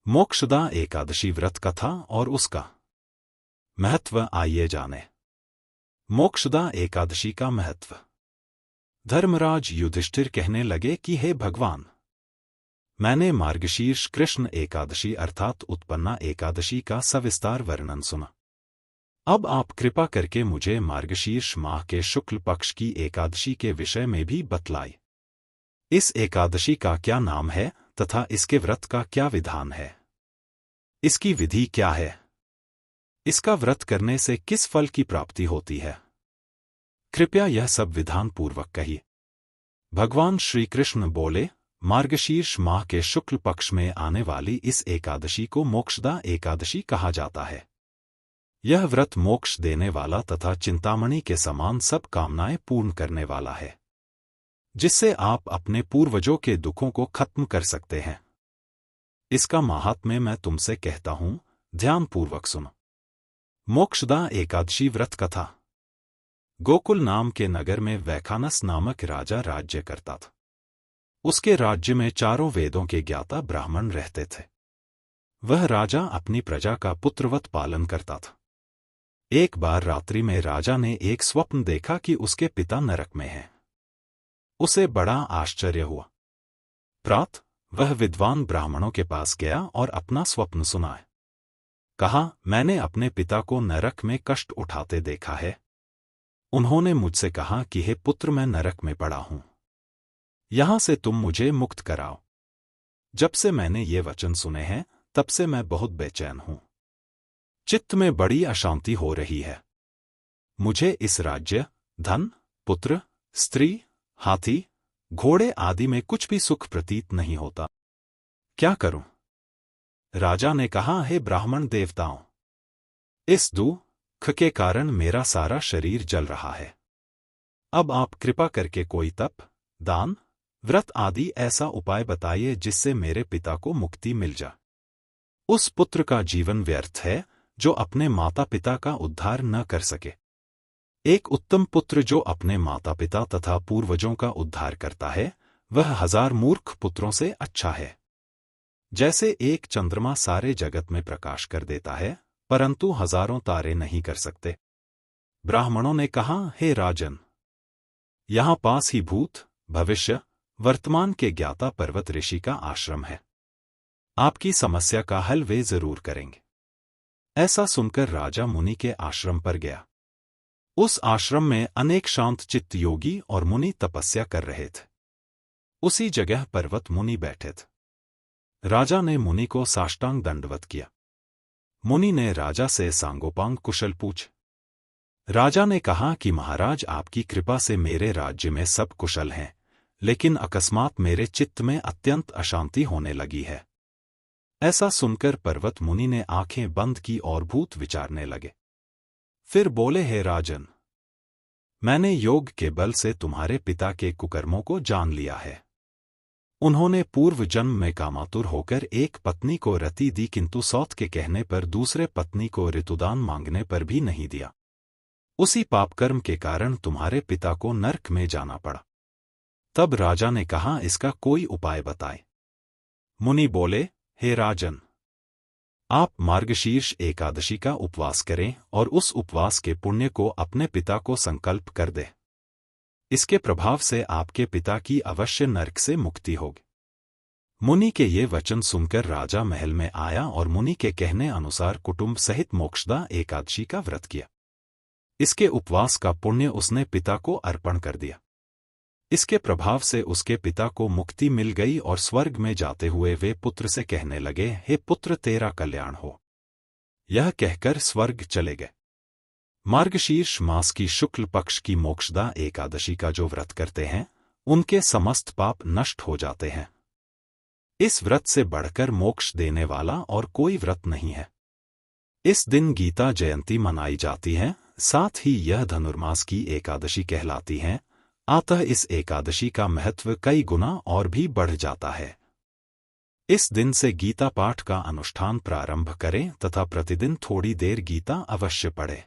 मोक्षदा एकादशी व्रत कथा और उसका महत्व आइए जाने। मोक्षदा एकादशी का महत्व। धर्मराज युधिष्ठिर कहने लगे कि हे भगवान, मैंने मार्गशीर्ष कृष्ण एकादशी अर्थात उत्पन्ना एकादशी का सविस्तार वर्णन सुना। अब आप कृपा करके मुझे मार्गशीर्ष माह के शुक्ल पक्ष की एकादशी के विषय में भी बतलाए। इस एकादशी का क्या नाम है तथा इसके व्रत का क्या विधान है? इसकी विधि क्या है? इसका व्रत करने से किस फल की प्राप्ति होती है? कृपया यह सब विधान पूर्वक कहिए। भगवान श्री कृष्ण बोले, मार्गशीर्ष माह के शुक्ल पक्ष में आने वाली इस एकादशी को मोक्षदा एकादशी कहा जाता है। यह व्रत मोक्ष देने वाला तथा चिंतामणि के समान सब कामनाएं पूर्ण करने वाला है, जिससे आप अपने पूर्वजों के दुखों को खत्म कर सकते हैं। इसका माहात्म्य मैं तुमसे कहता हूं, ध्यानपूर्वक सुनो। मोक्षदा एकादशी व्रत कथा। गोकुल नाम के नगर में वैखानस नामक राजा राज्य करता था। उसके राज्य में चारों वेदों के ज्ञाता ब्राह्मण रहते थे। वह राजा अपनी प्रजा का पुत्रवत पालन करता था। एक बार रात्रि में राजा ने एक स्वप्न देखा कि उसके पिता नरक में हैं। उसे बड़ा आश्चर्य हुआ। प्रातः वह विद्वान ब्राह्मणों के पास गया और अपना स्वप्न सुनाया। कहा, मैंने अपने पिता को नरक में कष्ट उठाते देखा है। उन्होंने मुझसे कहा कि हे पुत्र, मैं नरक में पड़ा हूं, यहां से तुम मुझे मुक्त कराओ। जब से मैंने ये वचन सुने हैं तब से मैं बहुत बेचैन हूं। चित्त में बड़ी अशांति हो रही है। मुझे इस राज्य, धन, पुत्र, स्त्री, हाथी, घोड़े आदि में कुछ भी सुख प्रतीत नहीं होता। क्या करूं? राजा ने कहा, हे ब्राह्मण देवताओं, इस दुख के कारण मेरा सारा शरीर जल रहा है। अब आप कृपा करके कोई तप, दान, व्रत आदि ऐसा उपाय बताइए जिससे मेरे पिता को मुक्ति मिल जाए। उस पुत्र का जीवन व्यर्थ है जो अपने माता पिता का उद्धार न कर सके। एक उत्तम पुत्र जो अपने माता पिता तथा पूर्वजों का उद्धार करता है, वह 1000 मूर्ख पुत्रों से अच्छा है। जैसे एक चंद्रमा सारे जगत में प्रकाश कर देता है, परंतु हजारों तारे नहीं कर सकते। ब्राह्मणों ने कहा, हे राजन, यहां पास ही भूत, भविष्य, वर्तमान के ज्ञाता पर्वत ऋषि का आश्रम है। आपकी समस्या का हल वे जरूर करेंगे। ऐसा सुनकर राजा मुनि के आश्रम पर गया। उस आश्रम में अनेक शांत चित्त योगी और मुनि तपस्या कर रहे थे। उसी जगह पर्वत मुनि बैठे थे। राजा ने मुनि को साष्टांग दंडवत किया। मुनि ने राजा से सांगोपांग कुशल पूछे। राजा ने कहा कि महाराज, आपकी कृपा से मेरे राज्य में सब कुशल हैं, लेकिन अकस्मात मेरे चित्त में अत्यंत अशांति होने लगी है। ऐसा सुनकर पर्वत मुनि ने आंखें बंद की और भूत विचारने लगे। फिर बोले, हे राजन, मैंने योग के बल से तुम्हारे पिता के कुकर्मों को जान लिया है। उन्होंने पूर्व जन्म में कामातुर होकर एक पत्नी को रति दी, किंतु सौत के कहने पर दूसरे पत्नी को ऋतुदान मांगने पर भी नहीं दिया। उसी पापकर्म के कारण तुम्हारे पिता को नरक में जाना पड़ा। तब राजा ने कहा, इसका कोई उपाय बताए। मुनि बोले, हे राजन, आप मार्गशीर्ष एकादशी का उपवास करें और उस उपवास के पुण्य को अपने पिता को संकल्प कर दे। इसके प्रभाव से आपके पिता की अवश्य नरक से मुक्ति होगी। मुनि के ये वचन सुनकर राजा महल में आया और मुनि के कहने अनुसार कुटुंब सहित मोक्षदा एकादशी का व्रत किया। इसके उपवास का पुण्य उसने पिता को अर्पण कर दिया। इसके प्रभाव से उसके पिता को मुक्ति मिल गई और स्वर्ग में जाते हुए वे पुत्र से कहने लगे, हे पुत्र, तेरा कल्याण हो। यह कहकर स्वर्ग चले गए। मार्गशीर्ष मास की शुक्ल पक्ष की मोक्षदा एकादशी का जो व्रत करते हैं, उनके समस्त पाप नष्ट हो जाते हैं। इस व्रत से बढ़कर मोक्ष देने वाला और कोई व्रत नहीं है। इस दिन गीता जयंती मनाई जाती है, साथ ही यह धनुर्मास की एकादशी कहलाती है। अतः इस एकादशी का महत्व कई गुना और भी बढ़ जाता है। इस दिन से गीता पाठ का अनुष्ठान प्रारंभ करें तथा प्रतिदिन थोड़ी देर गीता अवश्य पढ़ें।